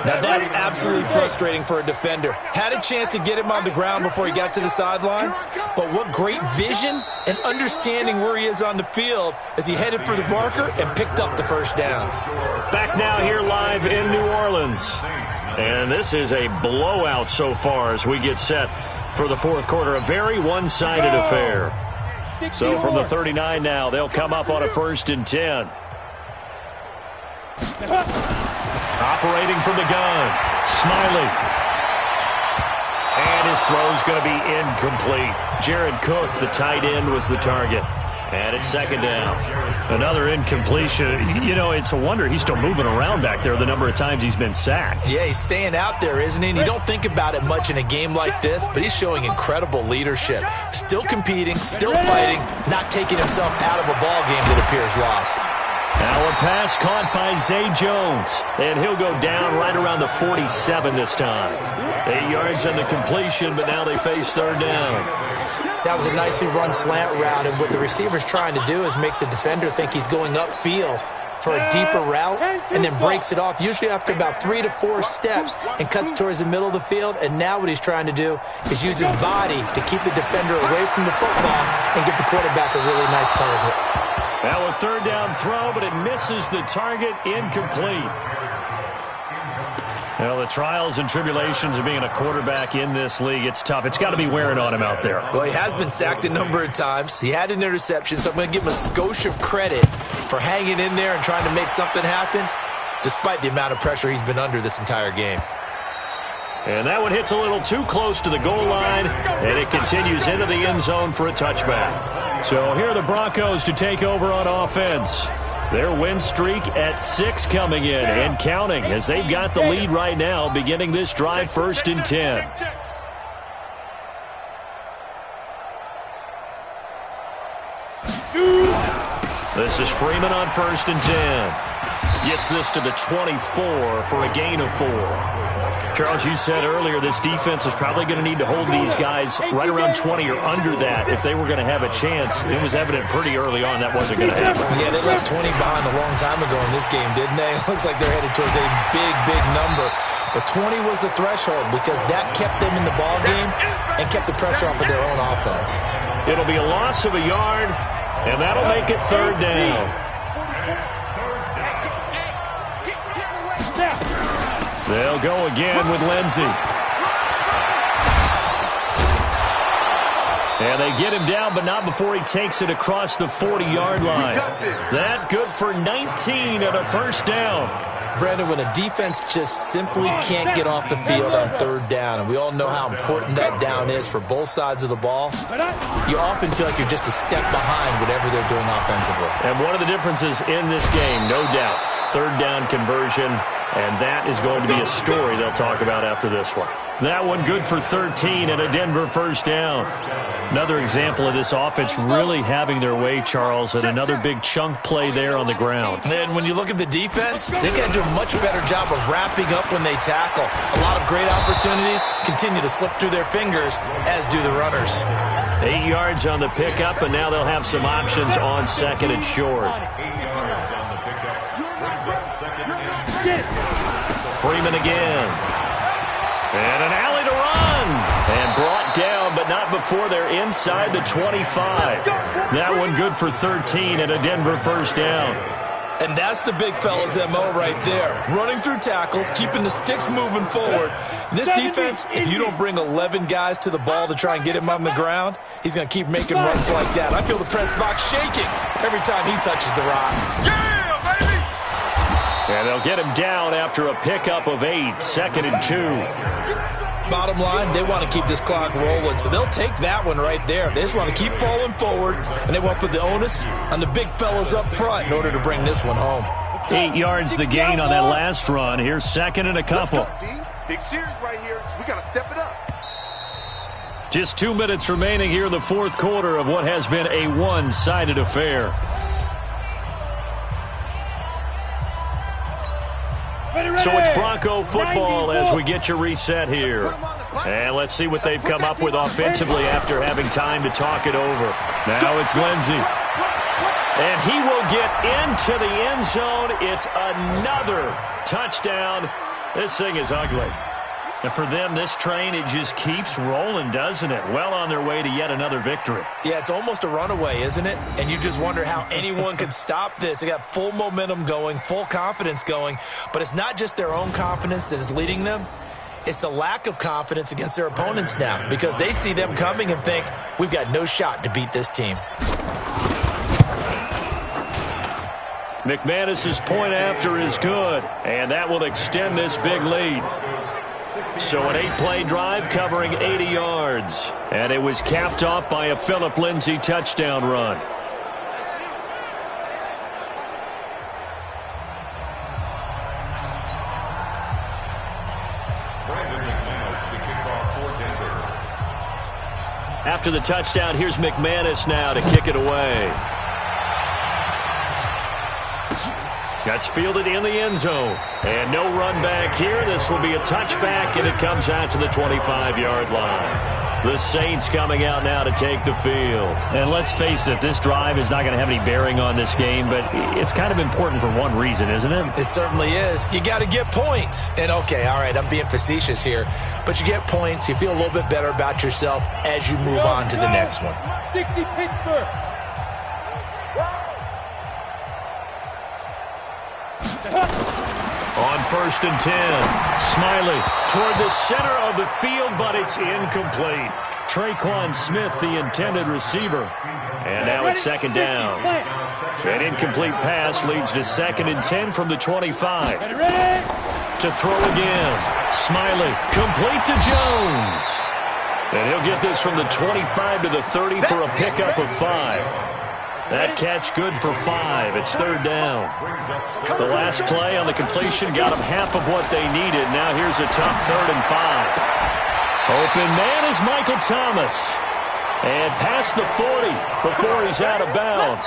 Now that's absolutely frustrating for a defender. Had a chance to get him on the ground before he got to the sideline, but what great vision and understanding where he is on the field as he headed for the marker and picked up the first down. Back now here live in New Orleans. And this is a blowout so far as we get set for the fourth quarter. A very one-sided affair. So from the 39 now, they'll come up on a 1st and 10. Operating from the gun, Smiley. And his throw's going to be incomplete. Jared Cook, the tight end, was the target. And it's second down. Another incompletion. You know, it's a wonder he's still moving around back there the number of times he's been sacked. Yeah, he's staying out there, isn't he? And you don't think about it much in a game like this, but he's showing incredible leadership. Still competing, still fighting, not taking himself out of a ball game that appears lost. Now a pass caught by Zay Jones. And he'll go down right around the 47 this time. 8 yards on the completion, but now they face third down. That was a nicely run slant route, and what the receiver's trying to do is make the defender think he's going upfield for a deeper route and then breaks it off, usually after about 3 to 4 steps, and cuts towards the middle of the field. And now what he's trying to do is use his body to keep the defender away from the football and give the quarterback a really nice target. Now a third down throw, but it misses the target, incomplete. Well, the trials and tribulations of being a quarterback in this league, it's tough. It's got to be wearing on him out there. Well, he has been sacked a number of times. He had an interception, so I'm going to give him a skosh of credit for hanging in there and trying to make something happen, despite the amount of pressure he's been under this entire game. And that one hits a little too close to the goal line, and it continues into the end zone for a touchback. So here are the Broncos to take over on offense. Their win streak at 6 coming in and counting as they've got the lead right now beginning this drive 1st and 10. This is Freeman on 1st and 10. Gets this to the 24 for a gain of 4. Charles, you said earlier this defense is probably going to need to hold these guys right around 20 or under that if they were going to have a chance. It was evident pretty early on that wasn't going to happen. Yeah, they left 20 behind a long time ago in this game, didn't they? It looks like they're headed towards a big, big number. But 20 was the threshold because that kept them in the ball game and kept the pressure off of their own offense. It'll be a loss of a yard, and that'll make it 3rd down. They'll go again with Lindsey. And they get him down, but not before he takes it across the 40-yard line. That good for 19 and a 1st down. Brandon, when a defense just simply can't get off the field on 3rd down, and we all know how important that down is for both sides of the ball, you often feel like you're just a step behind whatever they're doing offensively. And one of the differences in this game, no doubt, 3rd down conversion, and that is going to be a story they'll talk about after this one. That one good for 13 and a Denver 1st down. Another example of this offense really having their way, Charles, and another big chunk play there on the ground. And when you look at the defense, they've got to do a much better job of wrapping up when they tackle. A lot of great opportunities continue to slip through their fingers, as do the runners. 8 yards on the pickup, and now they'll have some options on 2nd and short. Freeman again. And an alley to run. And brought down, but not before they're inside the 25. That one good for 13 and a Denver 1st down. And that's the big fella's MO right there. Running through tackles, keeping the sticks moving forward. This defense, if you don't bring 11 guys to the ball to try and get him on the ground, he's going to keep making runs like that. I feel the press box shaking every time he touches the rock. Yeah, baby! And they'll get him down after a pickup of 8, 2nd and 2. Bottom line, they want to keep this clock rolling, so they'll take that one right there. They just want to keep falling forward, and they want to put the onus on the big fellas up front in order to bring this one home. 8 yards the gain on that last run. Here's 2nd and a couple. Big series right here. We got to step it up. Just 2 minutes remaining here in the 4th quarter of what has been a one-sided affair. So it's Bronco football as we get your reset here. And let's see what they've come up with offensively after having time to talk it over. Now it's Lindsey. And he will get into the end zone. It's another touchdown. This thing is ugly. And for them, this train, it just keeps rolling, doesn't it? Well on their way to yet another victory. Yeah, it's almost a runaway, isn't it? And you just wonder how anyone could stop this. They got full momentum going, full confidence going. But it's not just their own confidence that is leading them. It's the lack of confidence against their opponents now because they see them coming and think, we've got no shot to beat this team. McManus's point after is good, and that will extend this big lead. So an 8-play drive covering 80 yards. And it was capped off by a Phillip Lindsay touchdown run. After the touchdown, here's McManus now to kick it away. That's fielded in the end zone. And no run back here. This will be a touchback, and it comes out to the 25-yard line. The Saints coming out now to take the field. And let's face it, this drive is not going to have any bearing on this game, but it's kind of important for one reason, isn't it? It certainly is. You got to get points. And, okay, all right, I'm being facetious here. But you get points. You feel a little bit better about yourself as you move on to the next one. 60 Pittsburgh. On 1st and 10, Smiley toward the center of the field, but it's incomplete. Traquan Smith, the intended receiver. And now it's 2nd down. An incomplete pass leads to 2nd and 10 from the 25. To throw again. Smiley, complete to Jones. And he'll get this from the 25 to the 30 for a pickup of 5. That catch good for 5. It's 3rd down. The last play on the completion got them half of what they needed. Now here's a tough 3rd and 5. Open man is Michael Thomas. And past the 40 before he's out of bounds.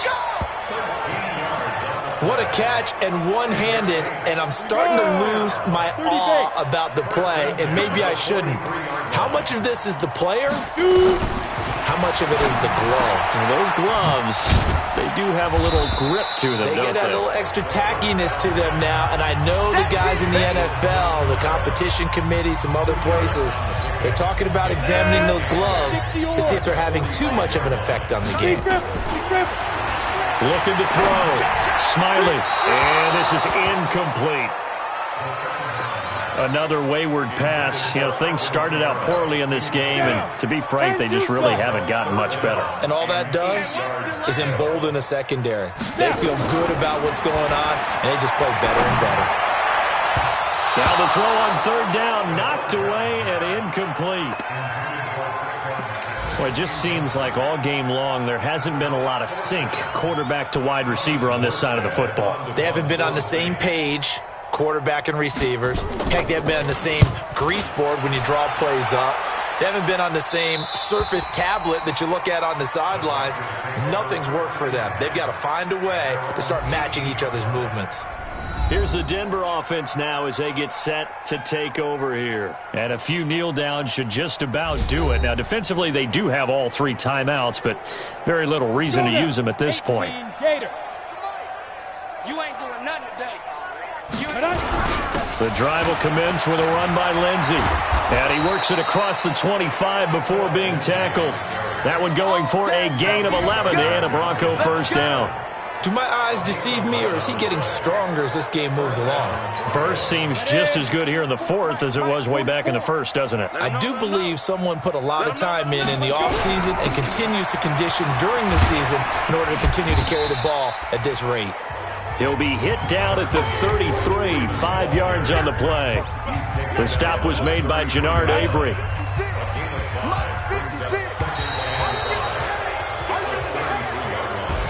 What a catch, and one-handed, and I'm starting to lose my awe about the play, and maybe I shouldn't. How much of this is the player? How much of it is the glove? And those gloves, they do have a little grip to them, They don't get a little extra tackiness to them now, and I know the guys in the NFL, the competition committee, some other places, they're talking about examining those gloves to see if they're having too much of an effect on the game. Looking to throw. Smiley. And this is incomplete. Another wayward pass. You know, things started out poorly in this game, and to be frank, they just really haven't gotten much better. And all that does is embolden a secondary. They feel good about what's going on, and they just play better and better. Now the throw on third down, knocked away and incomplete. Well, it just seems like all game long there hasn't been a lot of sync quarterback to wide receiver on this side of the football. They haven't been on the same page, quarterback and receivers. Heck, they haven't been on the same grease board when you draw plays up. They haven't been on the same Surface tablet that you look at on the sidelines. Nothing's worked for them. They've got to find a way to start matching each other's movements. Here's the Denver offense now as they get set to take over here. And a few kneel downs should just about do it. Now, defensively, they do have all 3 timeouts, but very little reason to use them at this point. Gator. You ain't doing nothing today. The drive will commence with a run by Lindsey. And he works it across the 25 before being tackled. That one going for a gain of 11 and a Bronco first down. Do my eyes deceive me, or is he getting stronger as this game moves along? Burst seems just as good here in the fourth as it was way back in the first, doesn't it? I do believe someone put a lot of time in the offseason and continues to condition during the season in order to continue to carry the ball at this rate. He'll be hit down at the 33, 5 yards on the play. The stop was made by Jannard Avery.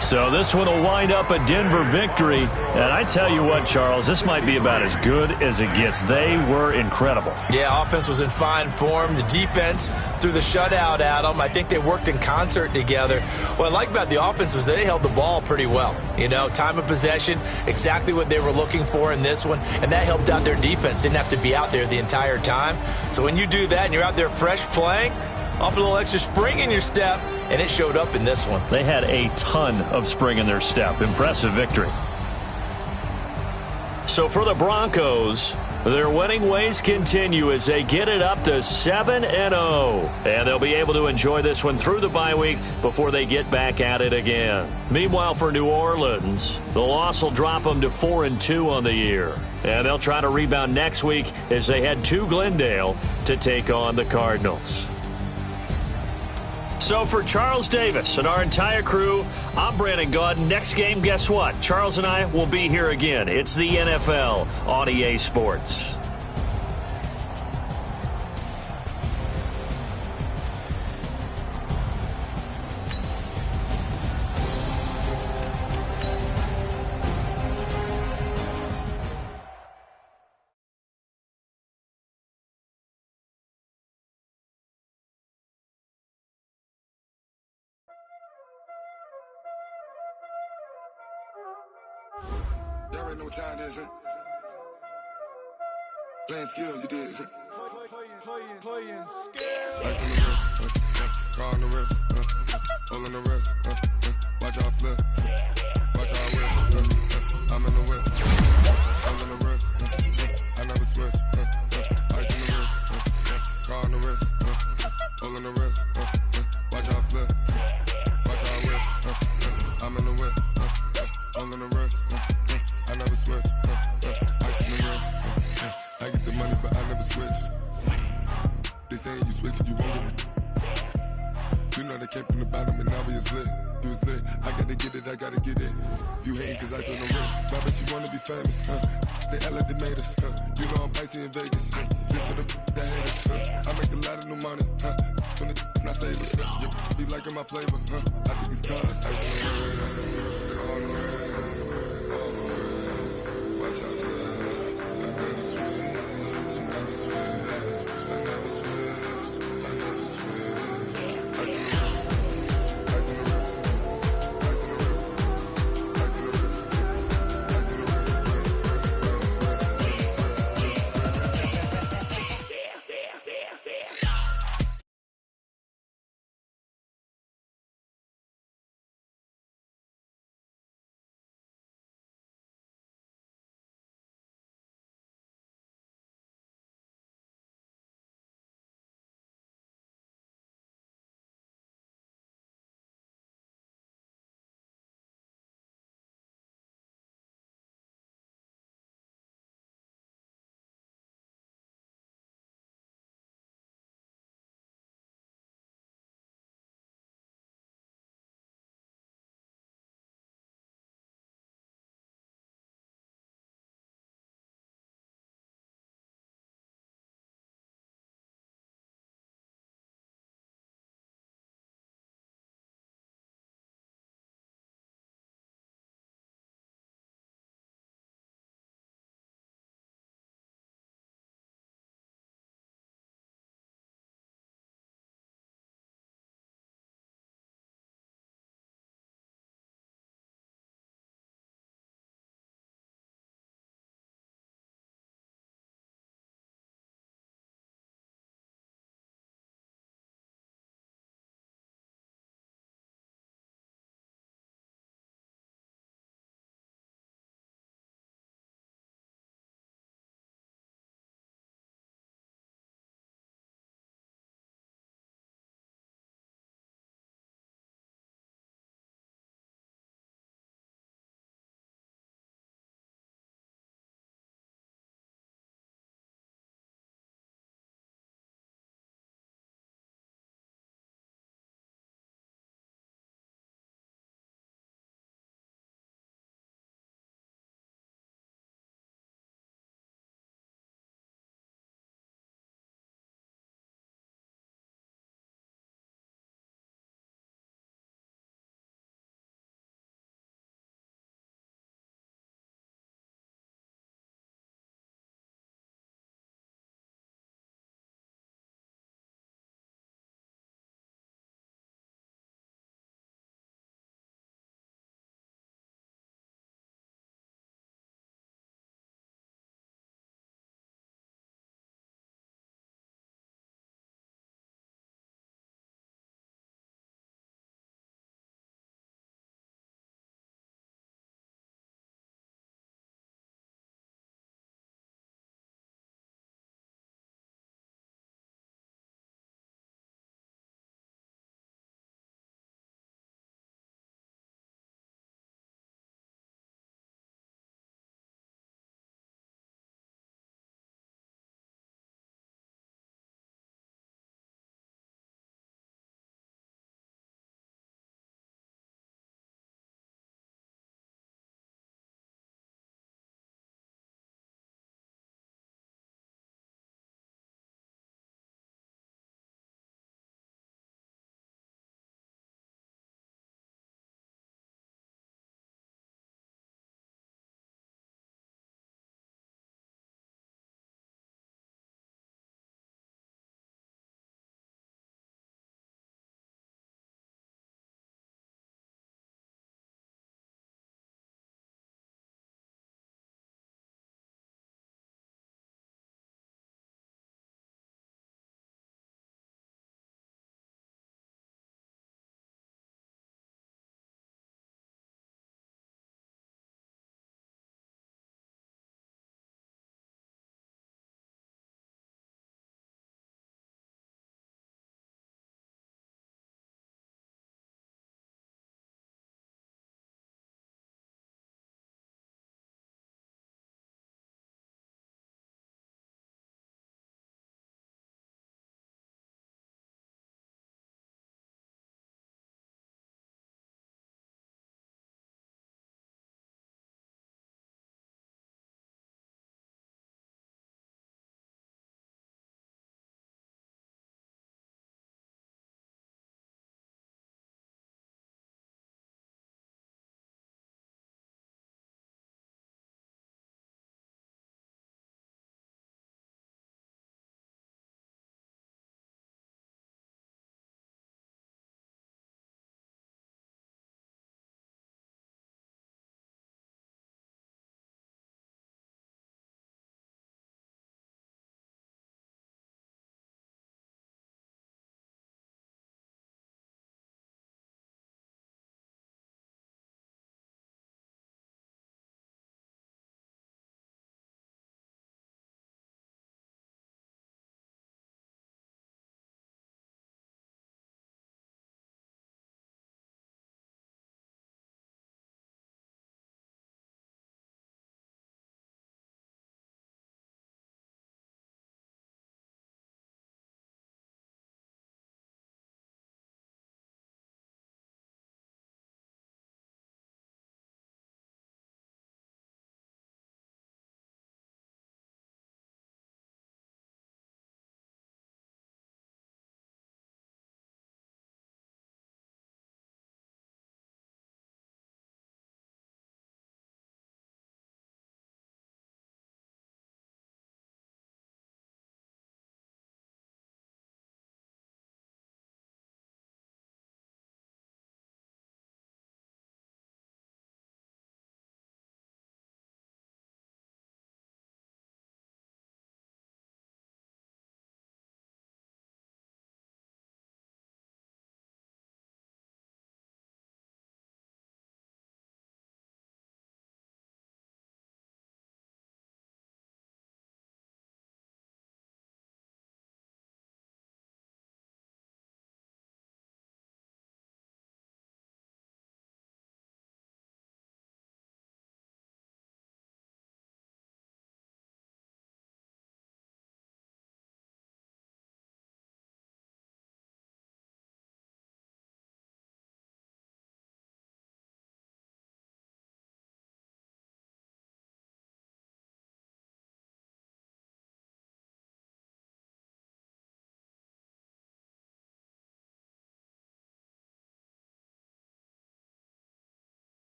So this one will wind up a Denver victory. And I tell you what, Charles, this might be about as good as it gets. They were incredible. Yeah, offense was in fine form. The defense threw the shutout at them. I think they worked in concert together. What I like about the offense was they held the ball pretty well. You know, time of possession, exactly what they were looking for in this one. And that helped out their defense. Didn't have to be out there the entire time. So when you do that and you're out there fresh playing, off a little extra spring in your step, and it showed up in this one. They had a ton of spring in their step. Impressive victory. So for the Broncos, their winning ways continue as they get it up to 7-0. And they'll be able to enjoy this one through the bye week before they get back at it again. Meanwhile, for New Orleans, the loss will drop them to 4-2 on the year. And they'll try to rebound next week as they head to Glendale to take on the Cardinals. So for Charles Davis and our entire crew, I'm Brandon Gaudin. Next game, guess what? Charles and I will be here again. It's the NFL on EA Sports. Y'all already know what time it is, huh? Playing skills, you did, huh? Playing skills. Lights on the wrist, car on the wrist, hole in the wrist, watch out flip, watch out whip, I'm in the whip, hole in the wrist, I never switch, lights on the wrist, car on the wrist, hole in the wrist, watch out flip, watch out whip, I'm in the whip, hole in the wrist, I never switch, ice in the wrist, I get the money but I never switch. They saying you switch it, you won't get it. You know they came from the bottom and now we is lit. You was lit, I gotta get it, I gotta get it. You hating cause ice on the wrist. I bet you wanna be famous, They act like they made us, You know I'm icy in Vegas, This for the that hate us, I make a lot of new money, When it's not savers, You be liking my flavor, I think it's cause ice on the wrist.